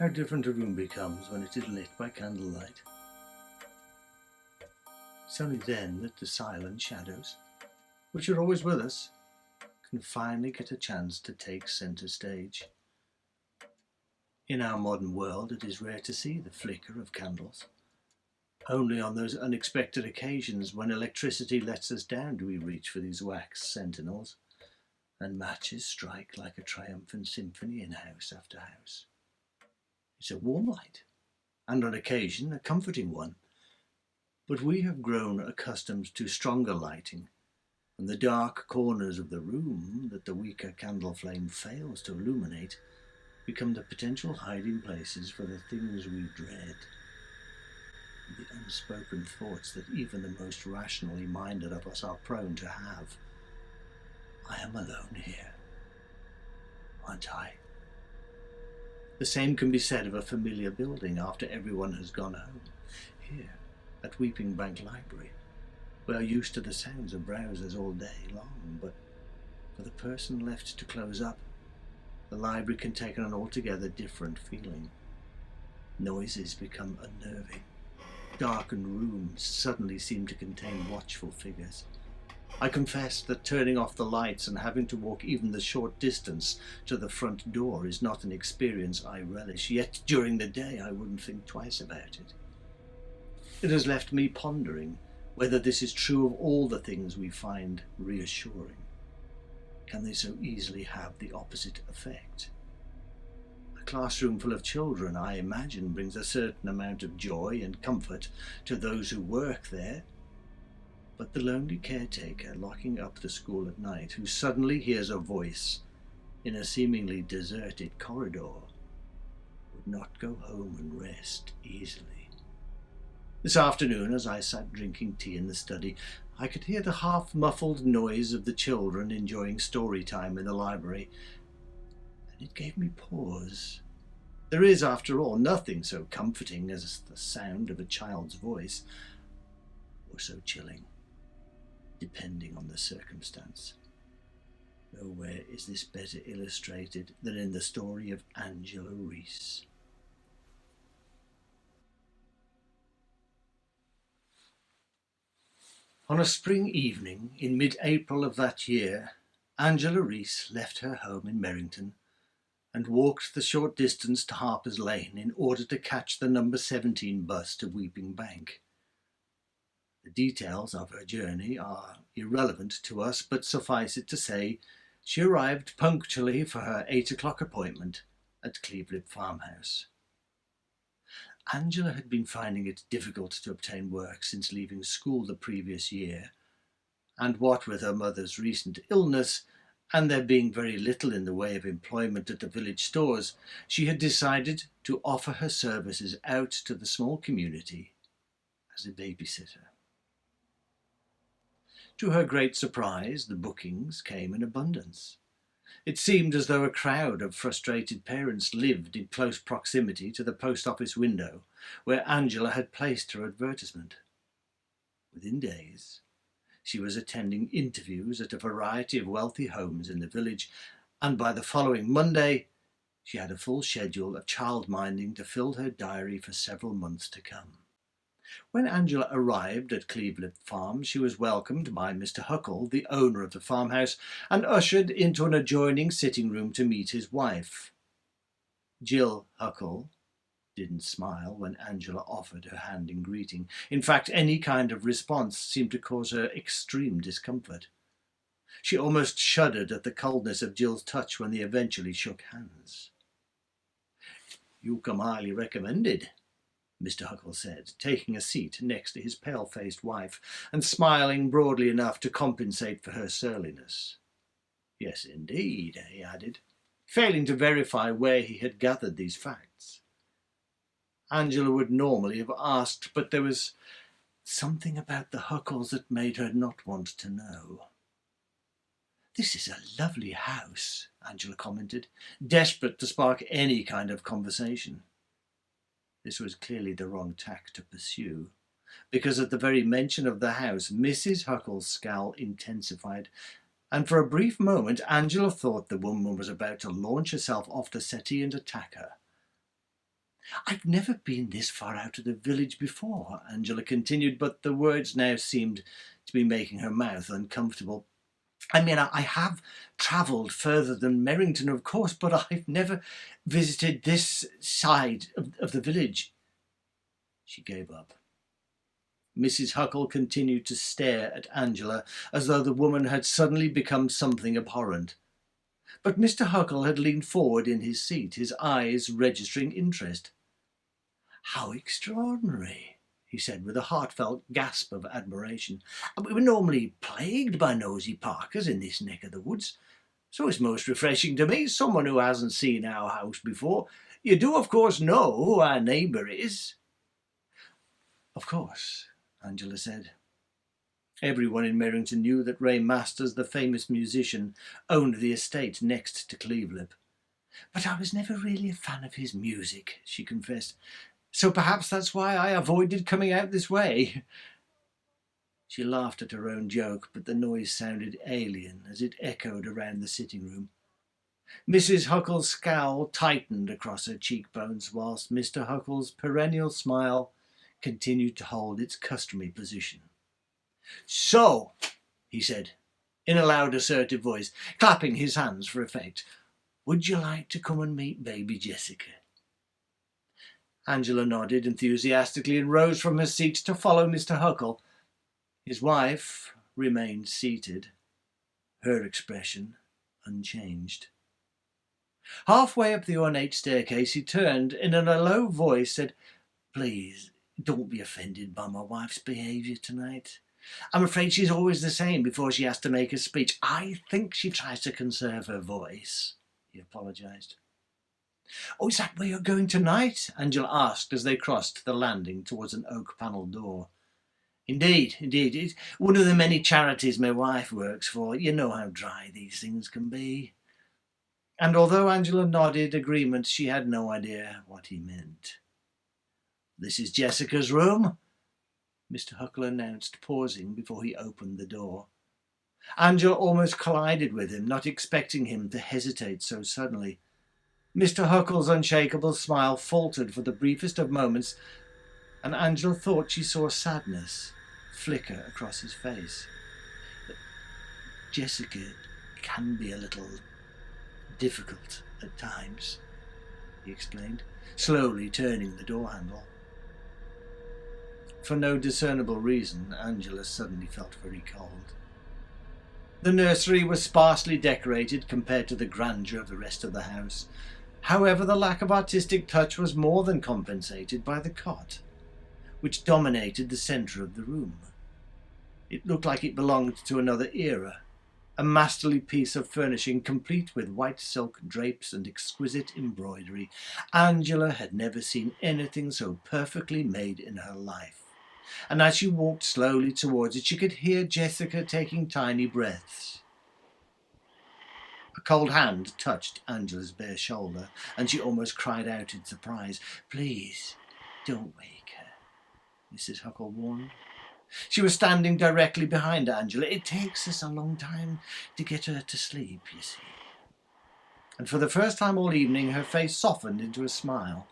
How different a room becomes when it is lit by candlelight. It's only then that the silent shadows, which are always with us, can finally get a chance to take centre stage. In our modern world, it is rare to see the flicker of candles. Only on those unexpected occasions when electricity lets us down do we reach for these wax sentinels, and matches strike like a triumphant symphony in house after house. It's a warm light, and on occasion a comforting one, but we have grown accustomed to stronger lighting, and the dark corners of the room that the weaker candle flame fails to illuminate become the potential hiding places for the things we dread, the unspoken thoughts that even the most rationally minded of us are prone to have. I am alone here, aren't I? The same can be said of a familiar building after everyone has gone home. Here, at Weeping Bank Library, we are used to the sounds of browsers all day long, but for the person left to close up, the library can take on an altogether different feeling. Noises become unnerving. Darkened rooms suddenly seem to contain watchful figures. I confess that turning off the lights and having to walk even the short distance to the front door is not an experience I relish, yet during the day I wouldn't think twice about it. It has left me pondering whether this is true of all the things we find reassuring. Can they so easily have the opposite effect? A classroom full of children, I imagine, brings a certain amount of joy and comfort to those who work there. But the lonely caretaker locking up the school at night, who suddenly hears a voice in a seemingly deserted corridor, would not go home and rest easily. This afternoon, as I sat drinking tea in the study, I could hear the half-muffled noise of the children enjoying story time in the library, and it gave me pause. There is, after all, nothing so comforting as the sound of a child's voice, or so chilling, depending on the circumstance. Nowhere is this better illustrated than in the story of Angela Reese. On a spring evening in mid-April of that year, Angela Reese left her home in Merrington and walked the short distance to Harper's Lane in order to catch the number 17 bus to Weeping Bank. The details of her journey are irrelevant to us, but suffice it to say, she arrived punctually for her 8 o'clock appointment at Clevelip Farmhouse. Angela had been finding it difficult to obtain work since leaving school the previous year, and what with her mother's recent illness and there being very little in the way of employment at the village stores, she had decided to offer her services out to the small community as a babysitter. To her great surprise, the bookings came in abundance. It seemed as though a crowd of frustrated parents lived in close proximity to the post office window where Angela had placed her advertisement. Within days, she was attending interviews at a variety of wealthy homes in the village, and by the following Monday, she had a full schedule of child-minding to fill her diary for several months to come. When Angela arrived at Clevelip Farm, she was welcomed by Mr. Huckle, the owner of the farmhouse, and ushered into an adjoining sitting room to meet his wife. Jill Huckle didn't smile when Angela offered her hand in greeting. In fact, any kind of response seemed to cause her extreme discomfort. She almost shuddered at the coldness of Jill's touch when they eventually shook hands. "You come highly recommended," Mr. Huckle said, taking a seat next to his pale-faced wife and smiling broadly enough to compensate for her surliness. "Yes, indeed," he added, failing to verify where he had gathered these facts. Angela would normally have asked, but there was something about the Huckles that made her not want to know. "This is a lovely house," Angela commented, desperate to spark any kind of conversation. This was clearly the wrong tack to pursue, because at the very mention of the house, Mrs. Huckle's scowl intensified, and for a brief moment Angela thought the woman was about to launch herself off the settee and attack her. I've never been this far out of the village before, Angela continued, but the words now seemed to be making her mouth uncomfortable. I mean, I have travelled further than Merrington, of course, but I've never visited this side of the village. She gave up. Mrs. Huckle continued to stare at Angela as though the woman had suddenly become something abhorrent. But Mr. Huckle had leaned forward in his seat, his eyes registering interest. "How extraordinary," he said with a heartfelt gasp of admiration. "We were normally plagued by nosy Parkers in this neck of the woods, so it's most refreshing to meet someone who hasn't seen our house before. You do, of course, know who our neighbour is?" "Of course," Angela said. Everyone in Merrington knew that Ray Masters, the famous musician, owned the estate next to Clevelip. "But I was never really a fan of his music," she confessed. "So perhaps that's why I avoided coming out this way." She laughed at her own joke, but the noise sounded alien as it echoed around the sitting room. Mrs. Huckle's scowl tightened across her cheekbones, whilst Mr. Huckle's perennial smile continued to hold its customary position. "So," he said, in a loud, assertive voice, clapping his hands for effect, "would you like to come and meet baby Jessica?" Angela nodded enthusiastically and rose from her seat to follow Mr. Huckle. His wife remained seated, her expression unchanged. Halfway up the ornate staircase, he turned and in a low voice said, "Please, don't be offended by my wife's behaviour tonight. I'm afraid she's always the same before she has to make a speech. I think she tries to conserve her voice." He apologised. "Oh, is that where you're going tonight?" Angela asked as they crossed the landing towards an oak-panelled door. Indeed. It's one of the many charities my wife works for. You know how dry these things can be." And although Angela nodded agreement, she had no idea what he meant. "This is Jessica's room," Mr. Huckle announced, pausing before he opened the door. Angela almost collided with him, not expecting him to hesitate so suddenly. Mr. Huckle's unshakable smile faltered for the briefest of moments, and Angela thought she saw sadness flicker across his face. "Jessica can be a little difficult at times," he explained, slowly turning the door handle. For no discernible reason, Angela suddenly felt very cold. The nursery was sparsely decorated compared to the grandeur of the rest of the house. However, the lack of artistic touch was more than compensated by the cot, which dominated the centre of the room. It looked like it belonged to another era, a masterly piece of furnishing complete with white silk drapes and exquisite embroidery. Angela had never seen anything so perfectly made in her life, and as she walked slowly towards it, she could hear Jessica taking tiny breaths. A cold hand touched Angela's bare shoulder, and she almost cried out in surprise. "Please, don't wake her," Mrs. Huckle warned. She was standing directly behind Angela. "It takes us a long time to get her to sleep, you see." And for the first time all evening, her face softened into a smile.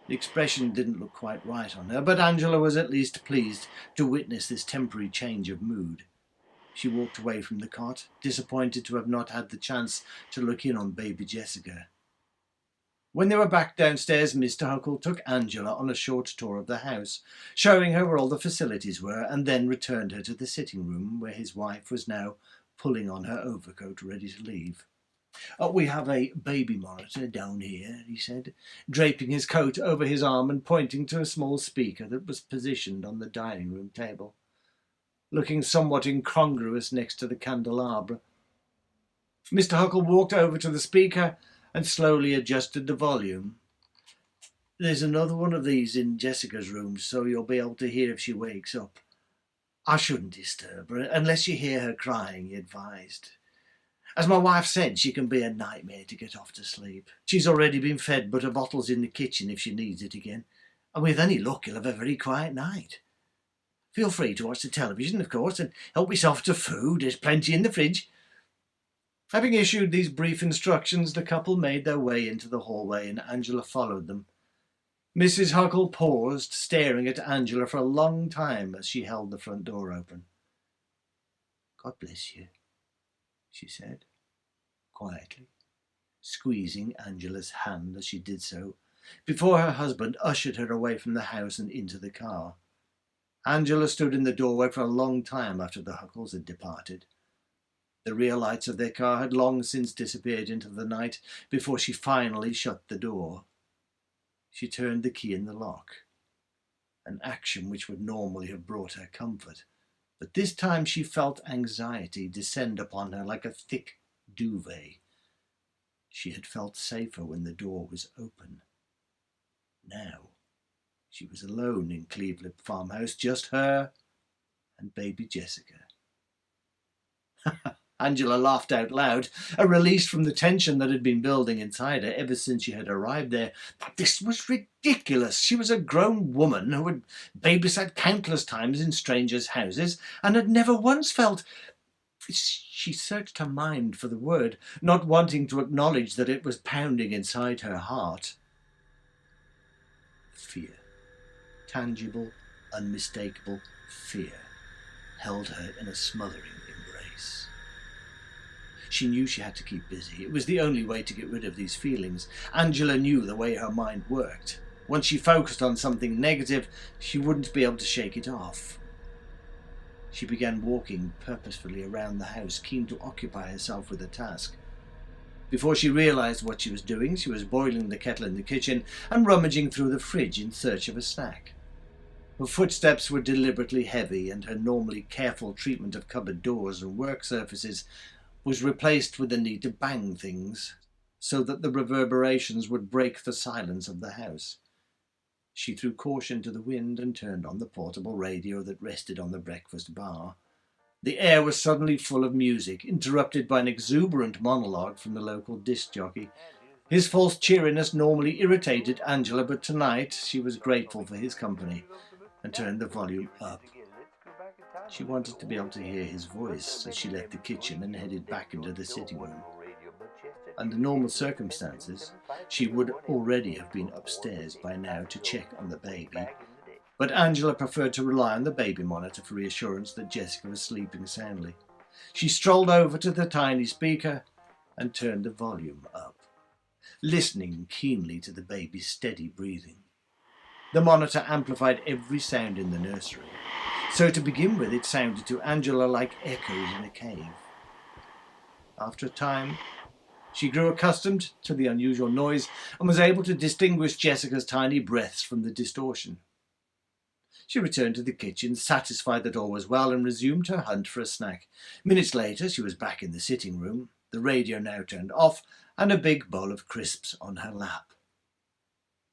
The expression didn't look quite right on her, but Angela was at least pleased to witness this temporary change of mood. She walked away from the cot, disappointed to have not had the chance to look in on baby Jessica. When they were back downstairs, Mr. Huckle took Angela on a short tour of the house, showing her where all the facilities were, and then returned her to the sitting room, where his wife was now pulling on her overcoat, ready to leave. "We have a baby monitor down here," he said, draping his coat over his arm and pointing to a small speaker that was positioned on the dining room table, looking somewhat incongruous next to the candelabra. Mr. Huckle walked over to the speaker and slowly adjusted the volume. "There's another one of these in Jessica's room, so you'll be able to hear if she wakes up. I shouldn't disturb her, unless you hear her crying," he advised. "As my wife said, she can be a nightmare to get off to sleep. She's already been fed, but her bottle's in the kitchen if she needs it again. And with any luck, you'll have a very quiet night. Feel free to watch the television, of course, and help yourself to food. There's plenty in the fridge." Having issued these brief instructions, the couple made their way into the hallway, and Angela followed them. Mrs. Huckle paused, staring at Angela for a long time as she held the front door open. "God bless you," she said, quietly, squeezing Angela's hand as she did so, before her husband ushered her away from the house and into the car. Angela stood in the doorway for a long time after the Huckles had departed. The rear lights of their car had long since disappeared into the night before she finally shut the door. She turned the key in the lock, an action which would normally have brought her comfort, but this time she felt anxiety descend upon her like a thick duvet. She had felt safer when the door was open. Now she was alone in Cleveland farmhouse, just her and baby Jessica. Angela laughed out loud, a release from the tension that had been building inside her ever since she had arrived there. This was ridiculous. She was a grown woman who had babysat countless times in strangers' houses and had never once felt... She searched her mind for the word, not wanting to acknowledge that it was pounding inside her heart. Fear. Tangible, unmistakable fear held her in a smothering embrace. She knew she had to keep busy. It was the only way to get rid of these feelings. Angela knew the way her mind worked. Once she focused on something negative, she wouldn't be able to shake it off. She began walking purposefully around the house, keen to occupy herself with a task. Before she realized what she was doing, she was boiling the kettle in the kitchen and rummaging through the fridge in search of a snack. Her footsteps were deliberately heavy, and her normally careful treatment of cupboard doors and work surfaces was replaced with the need to bang things so that the reverberations would break the silence of the house. She threw caution to the wind and turned on the portable radio that rested on the breakfast bar. The air was suddenly full of music, interrupted by an exuberant monologue from the local disc jockey. His false cheeriness normally irritated Angela, but tonight she was grateful for his company and turned the volume up. She wanted to be able to hear his voice as she left the kitchen and headed back into the sitting room. Under normal circumstances, she would already have been upstairs by now to check on the baby, but Angela preferred to rely on the baby monitor for reassurance that Jessica was sleeping soundly. She strolled over to the tiny speaker and turned the volume up, listening keenly to the baby's steady breathing. The monitor amplified every sound in the nursery, so to begin with it sounded to Angela like echoes in a cave. After a time, she grew accustomed to the unusual noise and was able to distinguish Jessica's tiny breaths from the distortion. She returned to the kitchen, satisfied that all was well, and resumed her hunt for a snack. Minutes later, she was back in the sitting room, the radio now turned off, and a big bowl of crisps on her lap.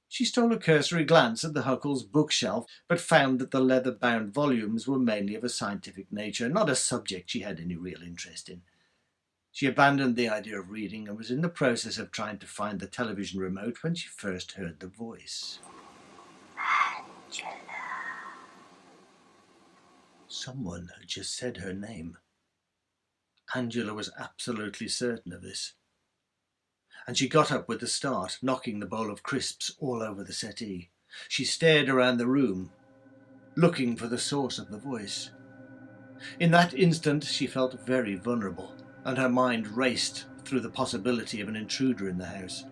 She stole a cursory glance at the Huckles' bookshelf, but found that the leather-bound volumes were mainly of a scientific nature, not a subject she had any real interest in. She abandoned the idea of reading and was in the process of trying to find the television remote when she first heard the voice. Angela. Someone had just said her name. Angela was absolutely certain of this. And she got up with a start, knocking the bowl of crisps all over the settee. She stared around the room, looking for the source of the voice. In that instant, she felt very vulnerable, and her mind raced through the possibility of an intruder in the house.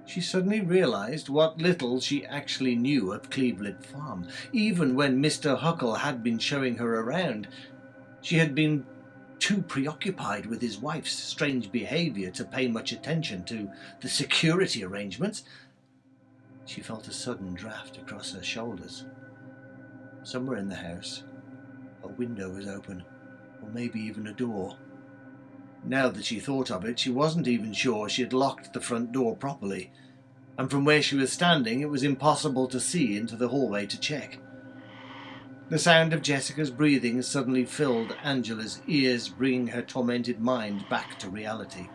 She suddenly realized what little she actually knew of Cleveland Farm. Even when Mr. Huckle had been showing her around, she had been too preoccupied with his wife's strange behaviour to pay much attention to the security arrangements. She felt a sudden draft across her shoulders. Somewhere in the house, a window was open, or maybe even a door. Now that she thought of it, she wasn't even sure she had locked the front door properly, and from where she was standing it was impossible to see into the hallway to check. The sound of Jessica's breathing suddenly filled Angela's ears, bringing her tormented mind back to reality.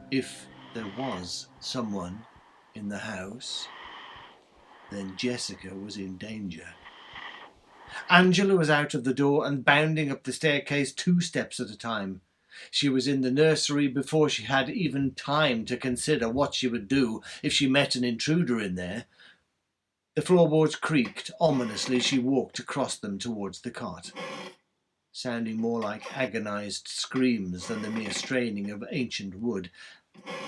If there was someone in the house, then Jessica was in danger. Angela was out of the door and bounding up the staircase 2 steps at a time. She was in the nursery before she had even time to consider what she would do if she met an intruder in there. The floorboards creaked ominously as she walked across them towards the cot, sounding more like agonized screams than the mere straining of ancient wood.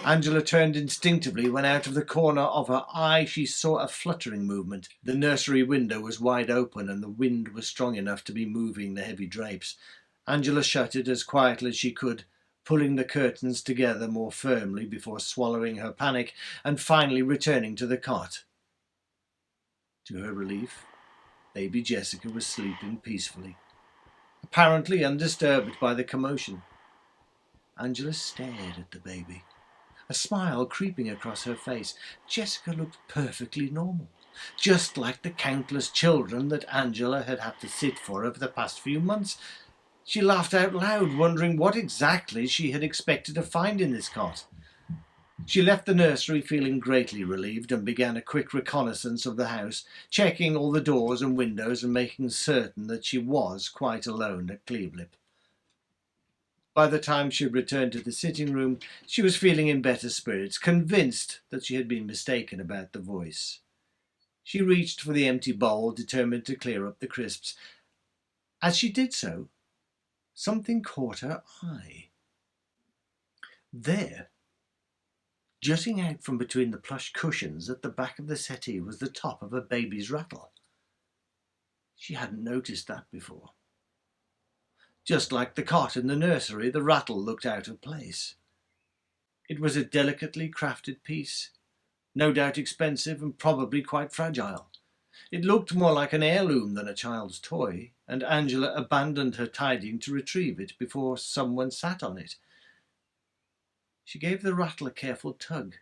Angela turned instinctively when out of the corner of her eye she saw a fluttering movement. The nursery window was wide open and the wind was strong enough to be moving the heavy drapes. Angela shut it as quietly as she could, pulling the curtains together more firmly before swallowing her panic and finally returning to the cot. To her relief, baby Jessica was sleeping peacefully, apparently undisturbed by the commotion. Angela stared at the baby, a smile creeping across her face. Jessica looked perfectly normal, just like the countless children that Angela had had to sit for over the past few months. She laughed out loud, wondering what exactly she had expected to find in this cot. She left the nursery feeling greatly relieved and began a quick reconnaissance of the house, checking all the doors and windows and making certain that she was quite alone at Clevelip. By the time she had returned to the sitting room, she was feeling in better spirits, convinced that she had been mistaken about the voice. She reached for the empty bowl, determined to clear up the crisps. As she did so, something caught her eye. There, jutting out from between the plush cushions at the back of the settee, was the top of a baby's rattle. She hadn't noticed that before. Just like the cot in the nursery, the rattle looked out of place. It was a delicately crafted piece, no doubt expensive and probably quite fragile. It looked more like an heirloom than a child's toy, and Angela abandoned her tidying to retrieve it before someone sat on it. She gave the rattle a careful tug,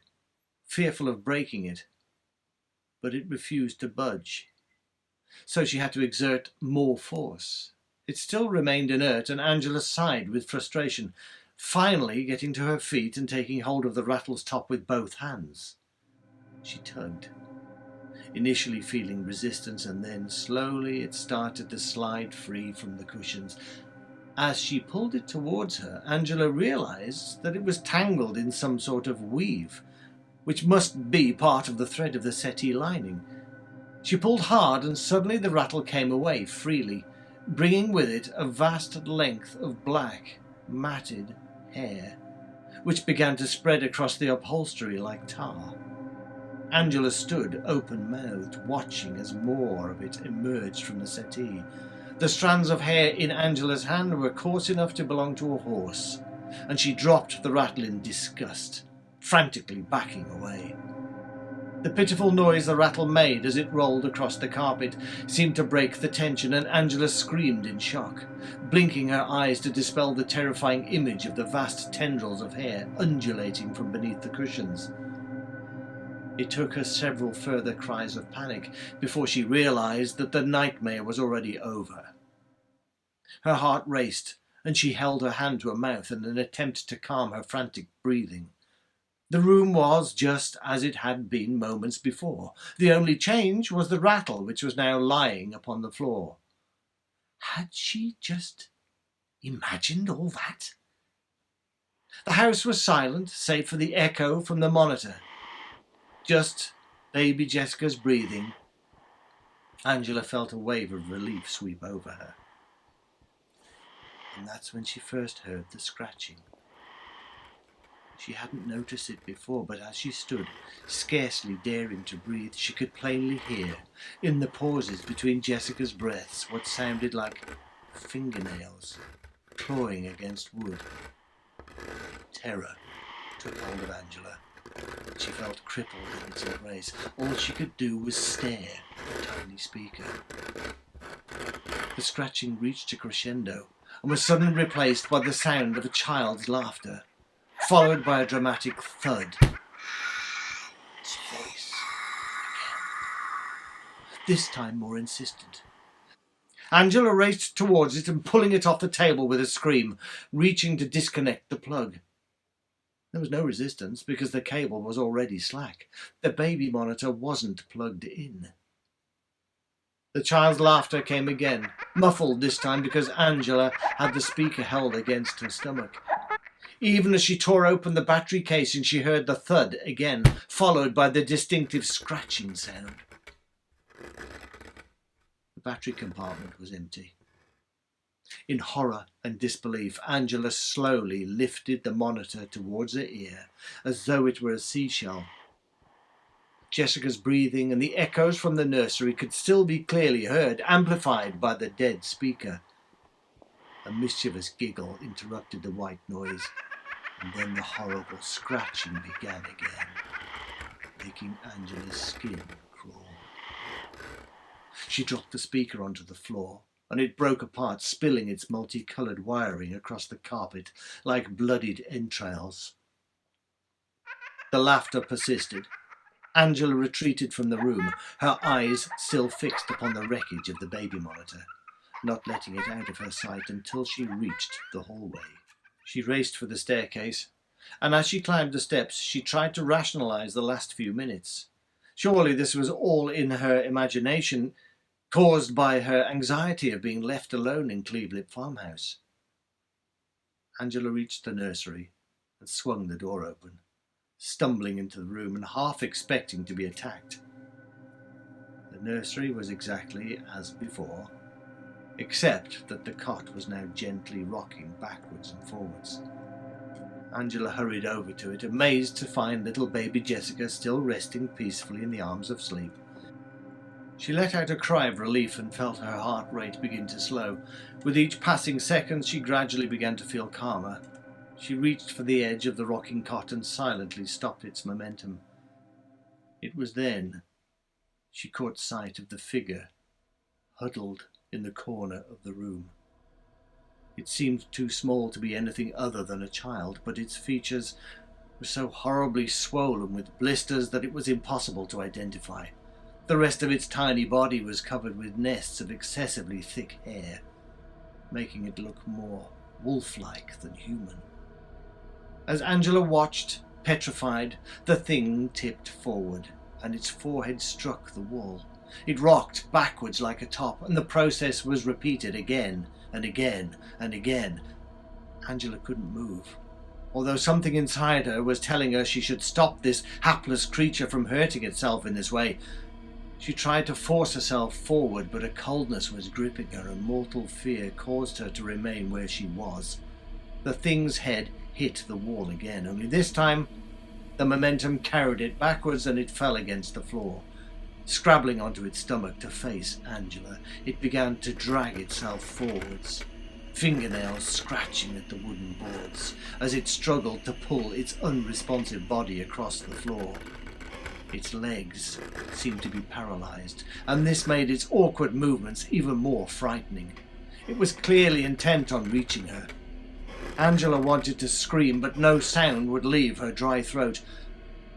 fearful of breaking it, but it refused to budge. So she had to exert more force. It still remained inert, and Angela sighed with frustration, finally getting to her feet and taking hold of the rattle's top with both hands. She tugged, initially feeling resistance, and then slowly it started to slide free from the cushions. As she pulled it towards her, Angela realized that it was tangled in some sort of weave, which must be part of the thread of the settee lining. She pulled hard, and suddenly the rattle came away freely, bringing with it a vast length of black, matted hair, which began to spread across the upholstery like tar. Angela stood open-mouthed, watching as more of it emerged from the settee. The strands of hair in Angela's hand were coarse enough to belong to a horse, and she dropped the rattle in disgust, frantically backing away. The pitiful noise the rattle made as it rolled across the carpet seemed to break the tension, and Angela screamed in shock, blinking her eyes to dispel the terrifying image of the vast tendrils of hair undulating from beneath the cushions. It took her several further cries of panic before she realized that the nightmare was already over. Her heart raced, and she held her hand to her mouth in an attempt to calm her frantic breathing. The room was just as it had been moments before. The only change was the rattle, which was now lying upon the floor. Had she just imagined all that? The house was silent, save for the echo from the monitor. Just baby Jessica's breathing. Angela felt a wave of relief sweep over her. And that's when she first heard the scratching. She hadn't noticed it before, but as she stood, scarcely daring to breathe, she could plainly hear, in the pauses between Jessica's breaths, what sounded like fingernails clawing against wood. Terror took hold of Angela. She felt crippled in its embrace. All she could do was stare at the tiny speaker. The scratching reached a crescendo and was suddenly replaced by the sound of a child's laughter, followed by a dramatic thud. Its voice again, this time more insistent. Angela raced towards it and pulling it off the table with a scream, reaching to disconnect the plug. There was no resistance because the cable was already slack. The baby monitor wasn't plugged in. The child's laughter came again, muffled this time because Angela had the speaker held against her stomach. Even as she tore open the battery casing, she heard the thud again, followed by the distinctive scratching sound. The battery compartment was empty. In horror and disbelief, Angela slowly lifted the monitor towards her ear, as though it were a seashell. Jessica's breathing and the echoes from the nursery could still be clearly heard, amplified by the dead speaker. A mischievous giggle interrupted the white noise, and then the horrible scratching began again, making Angela's skin crawl. She dropped the speaker onto the floor, and it broke apart, spilling its multicoloured wiring across the carpet like bloodied entrails. The laughter persisted. Angela retreated from the room, her eyes still fixed upon the wreckage of the baby monitor, not letting it out of her sight until she reached the hallway. She raced for the staircase, and as she climbed the steps, she tried to rationalise the last few minutes. Surely this was all in her imagination, caused by her anxiety of being left alone in Clevelip farmhouse. Angela reached the nursery and swung the door open, stumbling into the room and half expecting to be attacked. The nursery was exactly as before, except that the cot was now gently rocking backwards and forwards. Angela hurried over to it, amazed to find little baby Jessica still resting peacefully in the arms of sleep. She let out a cry of relief and felt her heart rate begin to slow. With each passing second, she gradually began to feel calmer. She reached for the edge of the rocking cot and silently stopped its momentum. It was then she caught sight of the figure huddled in the corner of the room. It seemed too small to be anything other than a child, but its features were so horribly swollen with blisters that it was impossible to identify. The rest of its tiny body was covered with nests of excessively thick hair, making it look more wolf-like than human. As Angela watched, petrified, the thing tipped forward, and its forehead struck the wall. It rocked backwards like a top, and the process was repeated again and again and again. Angela couldn't move, although something inside her was telling her she should stop this hapless creature from hurting itself in this way. She tried to force herself forward, but a coldness was gripping her, and mortal fear caused her to remain where she was. The thing's head hit the wall again, only this time the momentum carried it backwards and it fell against the floor. Scrabbling onto its stomach to face Angela, it began to drag itself forwards, fingernails scratching at the wooden boards as it struggled to pull its unresponsive body across the floor. Its legs seemed to be paralysed, and this made its awkward movements even more frightening. It was clearly intent on reaching her. Angela wanted to scream, but no sound would leave her dry throat.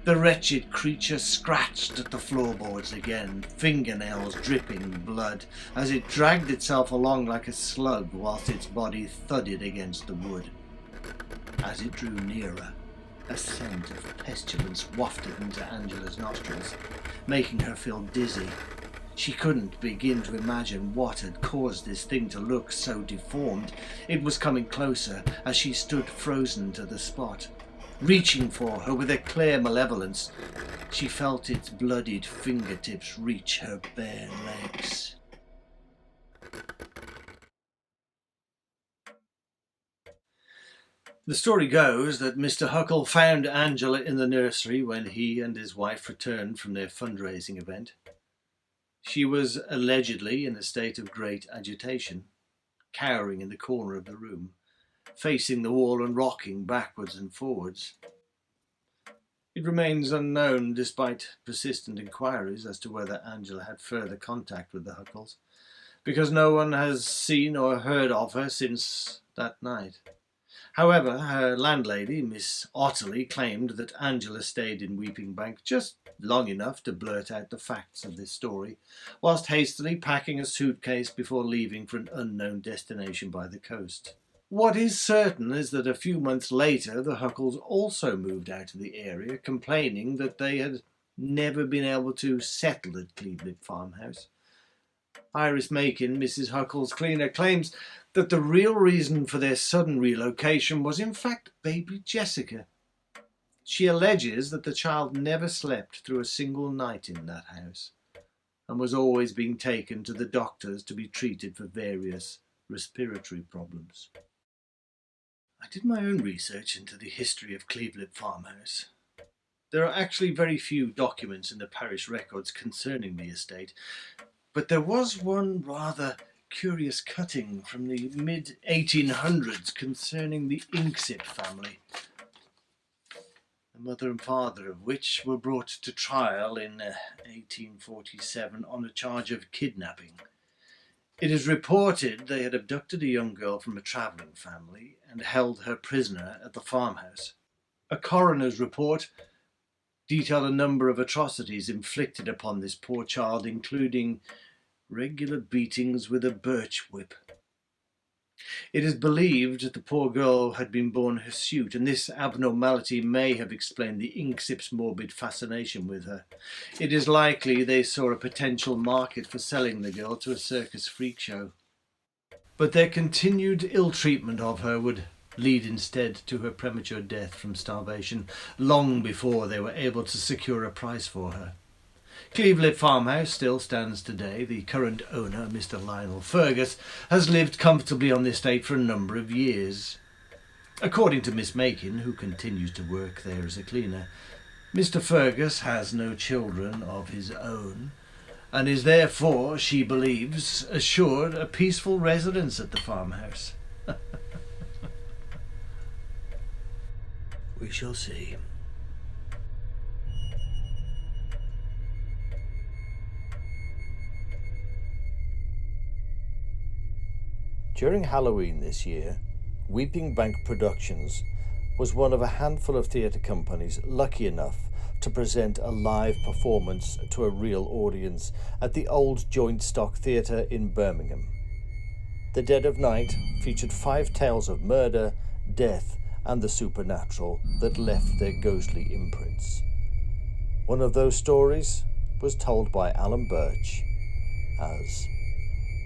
The wretched creature scratched at the floorboards again, fingernails dripping blood, as it dragged itself along like a slug whilst its body thudded against the wood. As it drew nearer, a scent of pestilence wafted into Angela's nostrils, making her feel dizzy. She couldn't begin to imagine what had caused this thing to look so deformed. It was coming closer as she stood frozen to the spot, reaching for her with a clear malevolence. She felt its bloodied fingertips reach her bare legs. The story goes that Mr. Huckle found Angela in the nursery when he and his wife returned from their fundraising event. She was allegedly in a state of great agitation, cowering in the corner of the room, facing the wall and rocking backwards and forwards. It remains unknown, despite persistent inquiries, as to whether Angela had further contact with the Huckles, because no one has seen or heard of her since that night. However, her landlady, Miss Otterly, claimed that Angela stayed in Weeping Bank just long enough to blurt out the facts of this story, whilst hastily packing a suitcase before leaving for an unknown destination by the coast. What is certain is that a few months later the Huckles also moved out of the area, complaining that they had never been able to settle at Clevelip farmhouse. Iris Macon, Mrs. Huckle's cleaner, claims that the real reason for their sudden relocation was in fact baby Jessica. She alleges that the child never slept through a single night in that house. and was always being taken to the doctors to be treated for various respiratory problems. I did my own research into the history of Cleveland Farmhouse. There are actually very few documents in the parish records concerning the estate, but there was one rather curious cutting from the mid-1800s concerning the Inksip family, the mother and father of which were brought to trial in 1847 on a charge of kidnapping. It is reported they had abducted a young girl from a travelling family and held her prisoner at the farmhouse. A coroner's report detailed a number of atrocities inflicted upon this poor child, including regular beatings with a birch whip. It is believed that the poor girl had been born hirsute, and this abnormality may have explained the Inksip's morbid fascination with her. It is likely they saw a potential market for selling the girl to a circus freak show. But their continued ill treatment of her would lead instead to her premature death from starvation, long before they were able to secure a price for her. Cleveland Farmhouse still stands today. The current owner, Mr. Lionel Fergus, has lived comfortably on the estate for a number of years. According to Miss Macon, who continues to work there as a cleaner, Mr. Fergus has no children of his own, and is therefore, she believes, assured a peaceful residence at the farmhouse. We shall see. During Halloween this year, Weeping Bank Productions was one of a handful of theatre companies lucky enough to present a live performance to a real audience at the Old Joint Stock Theatre in Birmingham. The Dead of Night featured 5 tales of murder, death, and the supernatural that left their ghostly imprints. One of those stories was told by Alan Birch as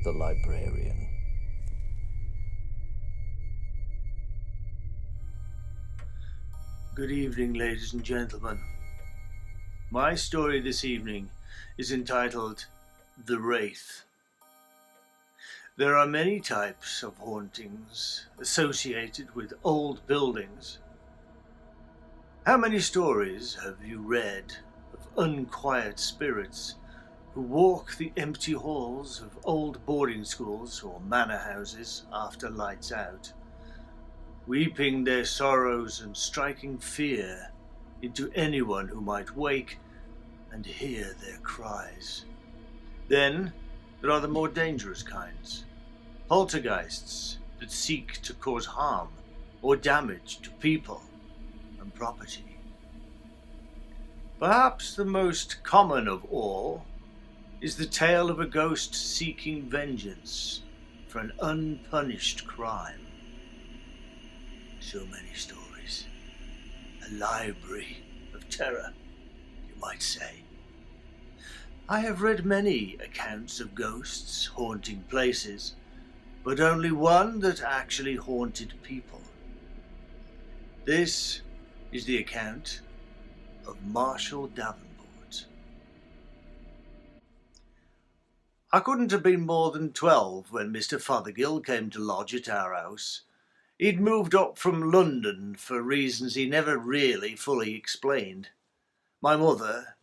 The Librarian. Good evening, ladies and gentlemen. My story this evening is entitled The Wraith. There are many types of hauntings associated with old buildings. How many stories have you read of unquiet spirits who walk the empty halls of old boarding schools or manor houses after lights out, weeping their sorrows and striking fear into anyone who might wake and hear their cries? Then there are the more dangerous kinds, poltergeists that seek to cause harm or damage to people and property. Perhaps the most common of all is the tale of a ghost seeking vengeance for an unpunished crime. So many stories. A library of terror, you might say. I have read many accounts of ghosts haunting places, but only one that actually haunted people. This is the account of Marshall Davenport. I couldn't have been more than 12 when Mr. Fothergill came to lodge at our house. He'd moved up from London for reasons he never really fully explained. My mother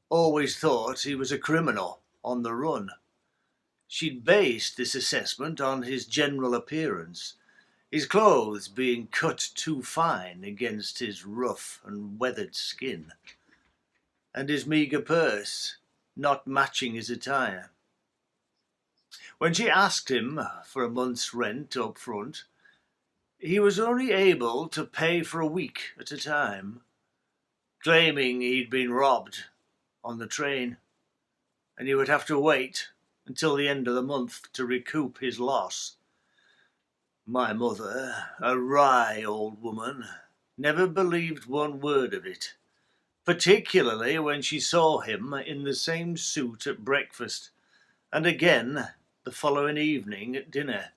always thought he was a criminal on the run. She'd based this assessment on his general appearance, his clothes being cut too fine against his rough and weathered skin, and his meagre purse not matching his attire. When she asked him for a month's rent up front, he was only able to pay for a week at a time, claiming he'd been robbed on the train, and he would have to wait until the end of the month to recoup his loss. My mother, a wry old woman, never believed one word of it, particularly when she saw him in the same suit at breakfast, and again the following evening at dinner.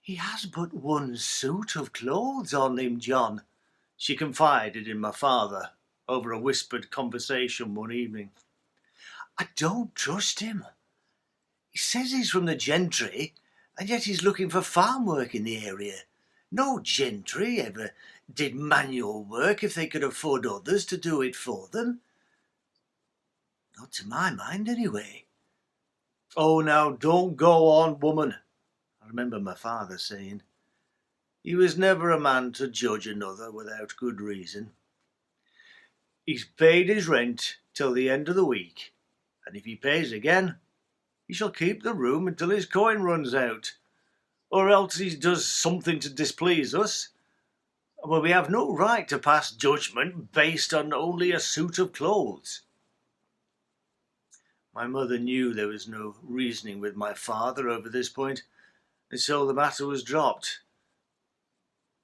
"He has but one suit of clothes on him, John," she confided in my father over a whispered conversation one evening. I don't trust him. He says he's from the gentry, and yet he's looking for farm work in the area. No gentry ever did manual work if they could afford others to do it for them. Not to my mind, anyway. Oh, now, don't go on, woman, I remember my father saying. He was never a man to judge another without good reason. He's paid his rent till the end of the week, and if he pays again, he shall keep the room until his coin runs out, or else he does something to displease us. But we have no right to pass judgment based on only a suit of clothes. My mother knew there was no reasoning with my father over this point, and so the matter was dropped.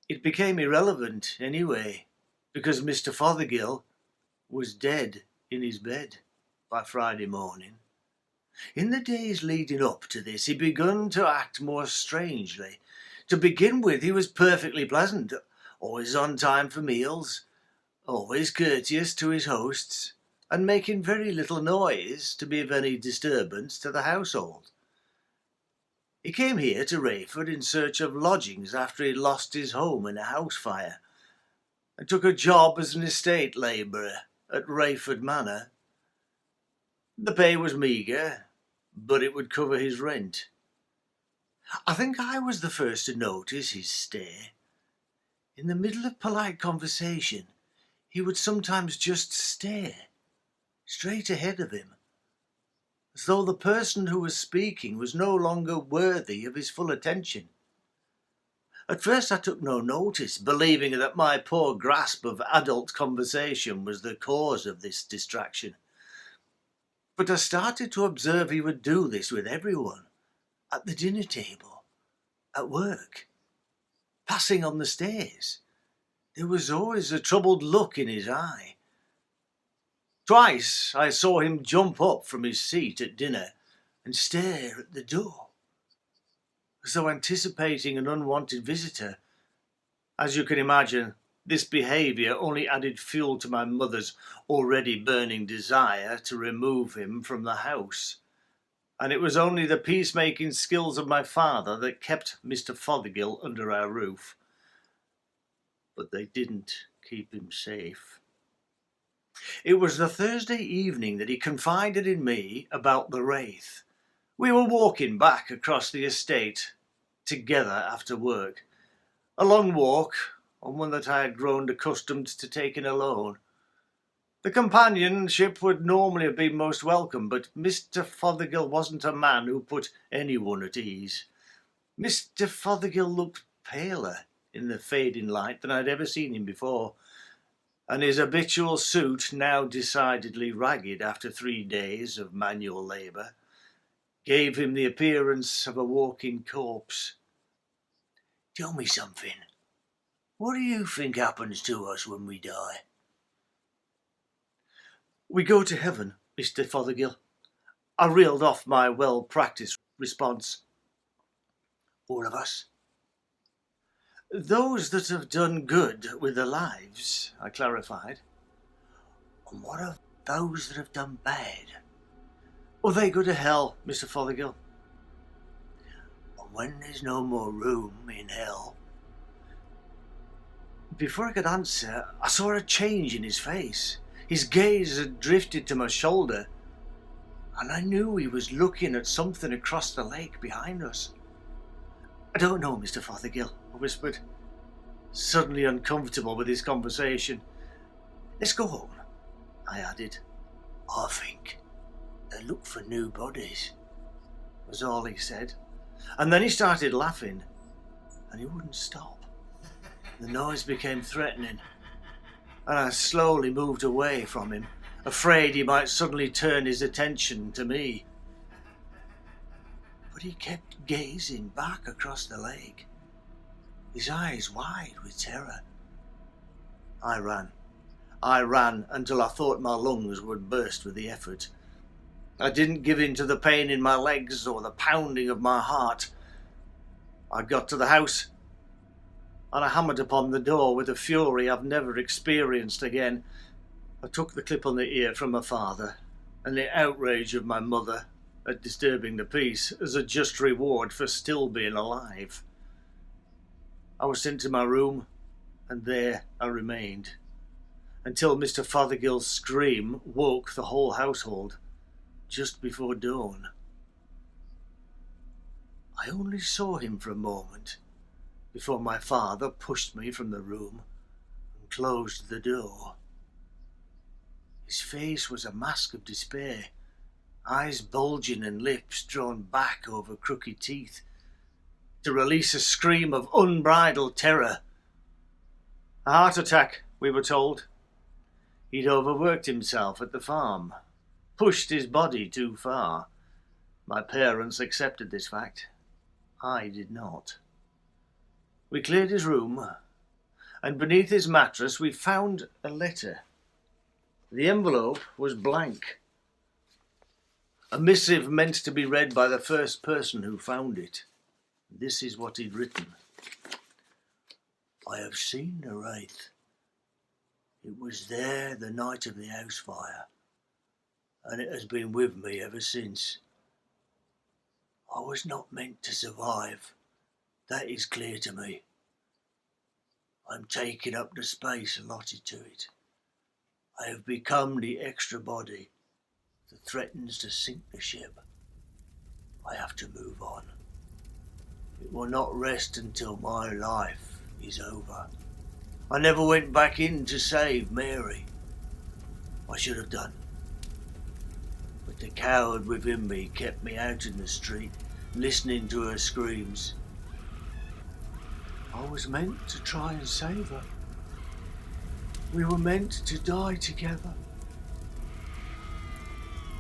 It became irrelevant anyway, because Mr. Fothergill was dead in his bed by Friday morning. In the days leading up to this, he begun to act more strangely. To begin with, he was perfectly pleasant, always on time for meals, always courteous to his hosts, and making very little noise to be of any disturbance to the household. He came here to Rayford in search of lodgings after he'd lost his home in a house fire, and took a job as an estate labourer at Rayford Manor. The pay was meagre, but it would cover his rent. I think I was the first to notice his stare. In the middle of polite conversation, he would sometimes just stare straight ahead of him, as though the person who was speaking was no longer worthy of his full attention. At first I took no notice, believing that my poor grasp of adult conversation was the cause of this distraction. But I started to observe he would do this with everyone, at the dinner table, at work, passing on the stairs. There was always a troubled look in his eye. Twice I saw him jump up from his seat at dinner and stare at the door, as though anticipating an unwanted visitor. As you can imagine, this behaviour only added fuel to my mother's already burning desire to remove him from the house, and it was only the peacemaking skills of my father that kept Mr. Fothergill under our roof. But they didn't keep him safe. It was the Thursday evening that he confided in me about the Wraith. We were walking back across the estate together after work, a long walk, and one that I had grown accustomed to taking alone. The companionship would normally have been most welcome, but Mr. Fothergill wasn't a man who put anyone at ease. Mr. Fothergill looked paler in the fading light than I'd ever seen him before, and his habitual suit, now decidedly ragged after 3 days of manual labour, gave him the appearance of a walking corpse. "Tell me something. What do you think happens to us when we die?" "We go to heaven, Mr. Fothergill." I reeled off my well-practised response. "All of us?" "Those that have done good with their lives," I clarified. "And what of those that have done bad?" "Oh, they go to hell, Mr. Fothergill." "And when there's no more room in hell?" Before I could answer, I saw a change in his face. His gaze had drifted to my shoulder, and I knew he was looking at something across the lake behind us. "I don't know, Mr. Fothergill," I whispered, suddenly uncomfortable with his conversation. "Let's go home," I added. "I think they look for new bodies," was all he said. And then he started laughing, and he wouldn't stop. The noise became threatening, and I slowly moved away from him, afraid he might suddenly turn his attention to me. But he kept gazing back across the lake, his eyes wide with terror. I ran until I thought my lungs would burst with the effort. I didn't give in to the pain in my legs or the pounding of my heart. I got to the house, and I hammered upon the door with a fury I've never experienced again. I took the clip on the ear from my father and the outrage of my mother at disturbing the peace as a just reward for still being alive. I was sent to my room, and there I remained, until Mr. Fothergill's scream woke the whole household just before dawn. I only saw him for a moment before my father pushed me from the room and closed the door. His face was a mask of despair, eyes bulging and lips drawn back over crooked teeth, to release a scream of unbridled terror. A heart attack, we were told. He'd overworked himself at the farm, pushed his body too far. My parents accepted this fact. I did not. We cleared his room, and beneath his mattress we found a letter. The envelope was blank. A missive meant to be read by the first person who found it. This is what he'd written. I have seen the wraith. It was there the night of the house fire, and it has been with me ever since. I was not meant to survive. That is clear to me. I'm taking up the space allotted to it. I have become the extra body that threatens to sink the ship. I have to move on. It will not rest until my life is over. I never went back in to save Mary. I should have done. But the coward within me kept me out in the street, listening to her screams. I was meant to try and save her. We were meant to die together.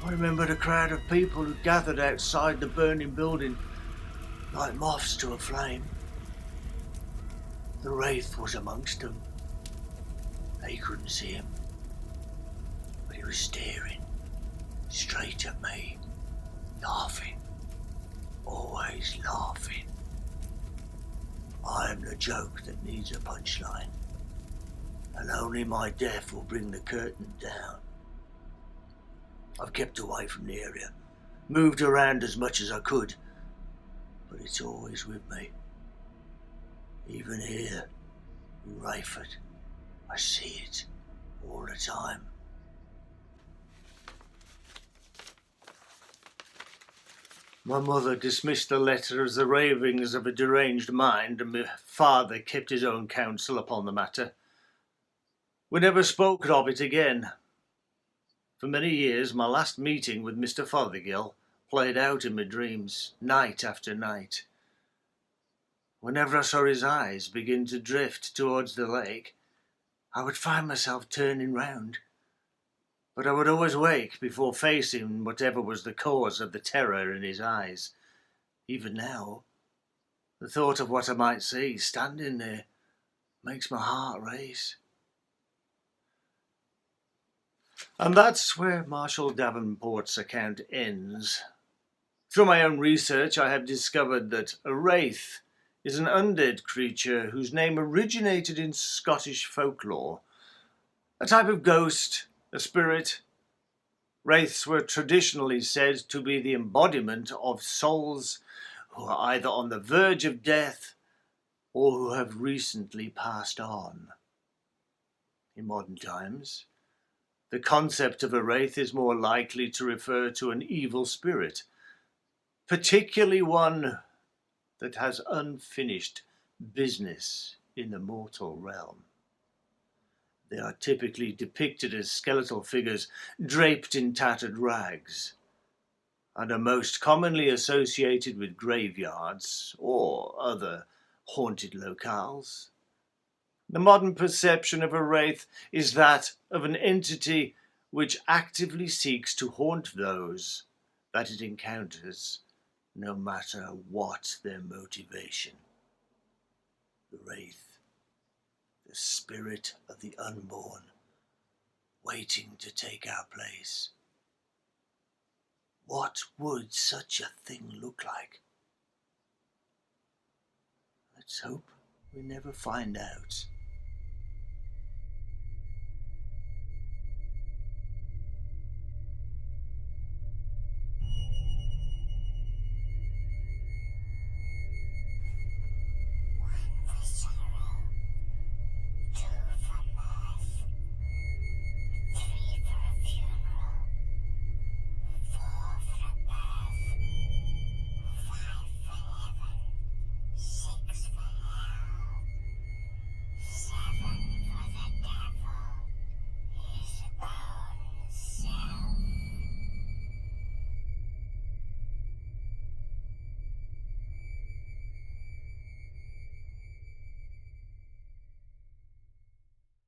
I remember the crowd of people who gathered outside the burning building like moths to a flame. The wraith was amongst them. They couldn't see him, but he was staring straight at me, laughing, always laughing. I am the joke that needs a punchline, and only my death will bring the curtain down. I've kept away from the area, moved around as much as I could, but it's always with me. Even here, in Rayford, I see it all the time. My mother dismissed the letter as the ravings of a deranged mind, and my father kept his own counsel upon the matter. We never spoke of it again. For many years, my last meeting with Mr. Fothergill played out in my dreams, night after night. Whenever I saw his eyes begin to drift towards the lake, I would find myself turning round. But I would always wake before facing whatever was the cause of the terror in his eyes. Even now, the thought of what I might see standing there makes my heart race. And that's where Marshal Davenport's account ends. Through my own research, I have discovered that a wraith is an undead creature whose name originated in Scottish folklore. A type of ghost, a spirit. Wraiths were traditionally said to be the embodiment of souls who are either on the verge of death or who have recently passed on. In modern times, the concept of a wraith is more likely to refer to an evil spirit, particularly one that has unfinished business in the mortal realm. They are typically depicted as skeletal figures draped in tattered rags, and are most commonly associated with graveyards or other haunted locales. The modern perception of a wraith is that of an entity which actively seeks to haunt those that it encounters, no matter what their motivation. The wraith, the spirit of the unborn, waiting to take our place. What would such a thing look like? Let's hope we never find out.